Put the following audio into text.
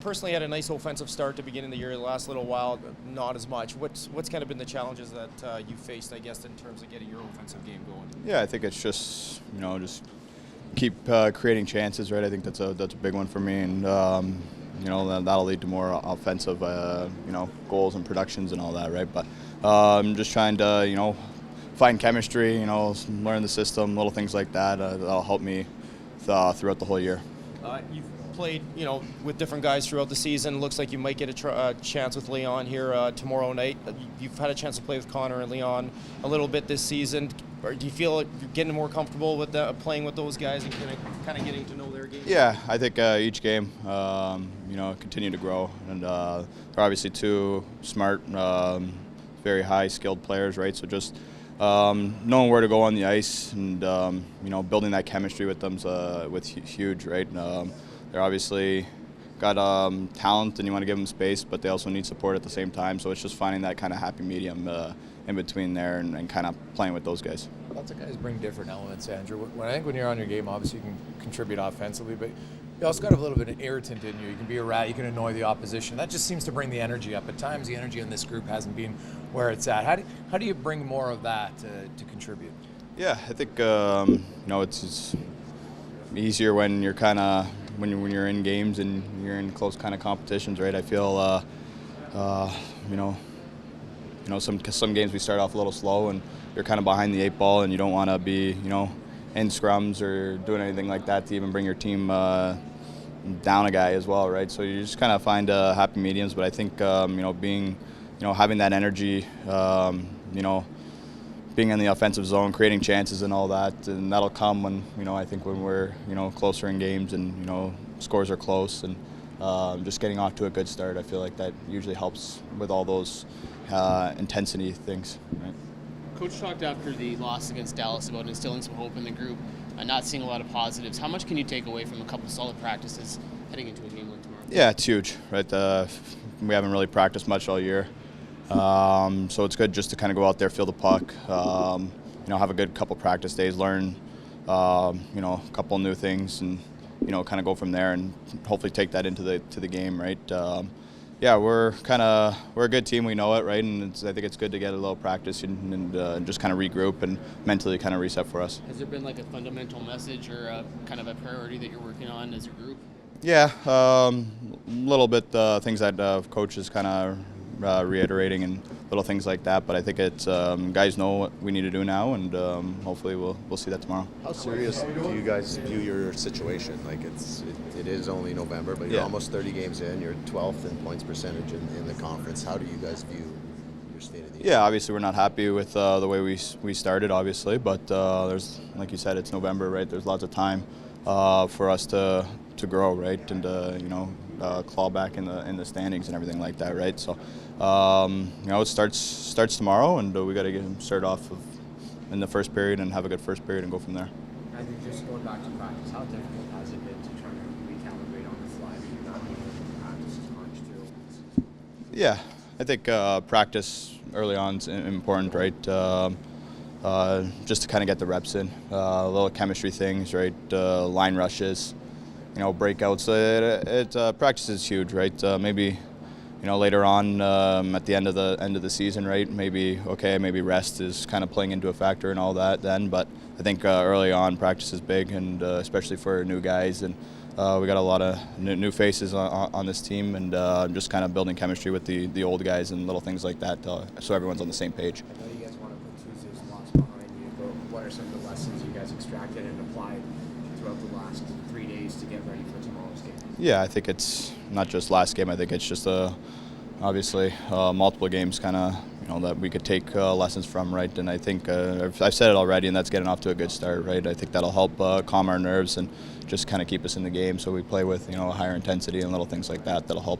Personally, had a nice offensive start to begin of the year. The last little while, not as much. What's kind of been the challenges that you faced, I guess, in terms of getting your offensive game going? Yeah, I think it's just just keep creating chances, right? I think that's a big one for me, and that'll lead to more offensive goals and productions and all that, right? But I'm just trying to find chemistry, learn the system, little things like that. That'll help me throughout the whole year. You've played, with different guys throughout the season. Looks like you might get a chance with Leon here tomorrow night. You've had a chance to play with Connor and Leon a little bit this season. Or do you feel like you're getting more comfortable with playing with those guys and kind of getting to know their game? Yeah, I think each game, continue to grow, and they're obviously two smart, very high-skilled players, right? So just knowing where to go on the ice and building that chemistry with them's huge, right? They're obviously got talent, and you want to give them space, but they also need support at the same time. So it's just finding that kind of happy medium in between there and kind of playing with those guys. Lots of guys bring different elements, Andrew. I think when you're on your game, obviously you can contribute offensively, but you also got a little bit of irritant in you. You can be a rat, you can annoy the opposition. That just seems to bring the energy up. At times, the energy in this group hasn't been where it's at. How do you bring more of that to contribute? Yeah, I think it's easier when you're kind of when you're in games and you're in close kind of competitions, right? I feel some games we start off a little slow and you're kind of behind the 8 ball, and you don't want to be in scrums or doing anything like that to even bring your team down a guy as well, right? So you just kind of find happy mediums. But I think being having that energy, being in the offensive zone, creating chances and all that, and that'll come when I think when we're closer in games and scores are close, and just getting off to a good start. I feel like that usually helps with all those intensity things, right? Coach talked after the loss against Dallas about instilling some hope in the group, not seeing a lot of positives. How much can you take away from a couple solid practices heading into a game like tomorrow? Yeah, it's huge, right? We haven't really practiced much all year. So it's good just to kind of go out there, feel the puck, have a good couple practice days, learn, a couple new things, and kind of go from there and hopefully take that into the game, right? We're a good team, we know it, right? And I think it's good to get a little practice and just kind of regroup and mentally kind of reset for us. Has there been like a fundamental message or kind of a priority that you're working on as a group? Yeah, a little bit things that Coach is kind of reiterating and little things like that, but I think it's guys know what we need to do now, and hopefully we'll see that tomorrow. How serious do you guys view your situation? Like it is only November, but you're almost 30 games in. You're 12th in points percentage in the conference. How do you guys view your state of the game? Yeah, obviously we're not happy with the way we started, obviously, but there's, like you said, it's November, right? There's lots of time for us to grow, right, and claw back in the standings and everything like that, right? So it starts tomorrow, and we got to get him started off in the first period and have a good first period and go from there. I think just going back to practice, how difficult has it been to try to recalibrate on the fly? You're not being able to practice as much too. Yeah, I think practice early on is important, right? Just to kind of get the reps in, little chemistry things, right? Line rushes, breakouts. Practice is huge, right? Maybe later on at the end of the season, right? Maybe rest is kind of playing into a factor and all that then. But I think early on practice is big, and especially for new guys, and we got a lot of new faces on this team, and just kind of building chemistry with the old guys and little things like that, so everyone's on the same page. I know you guys want to put Tuesday's loss behind you, but what are some of the lessons you guys extracted and applied throughout the last 3 days to get ready for tomorrow's game? Yeah, I think it's not just last game. I think it's just obviously multiple games kind of that we could take lessons from, right? And I think I've said it already, and that's getting off to a good start, right? I think that'll help calm our nerves and just kind of keep us in the game, so we play with a higher intensity and little things like that that'll help.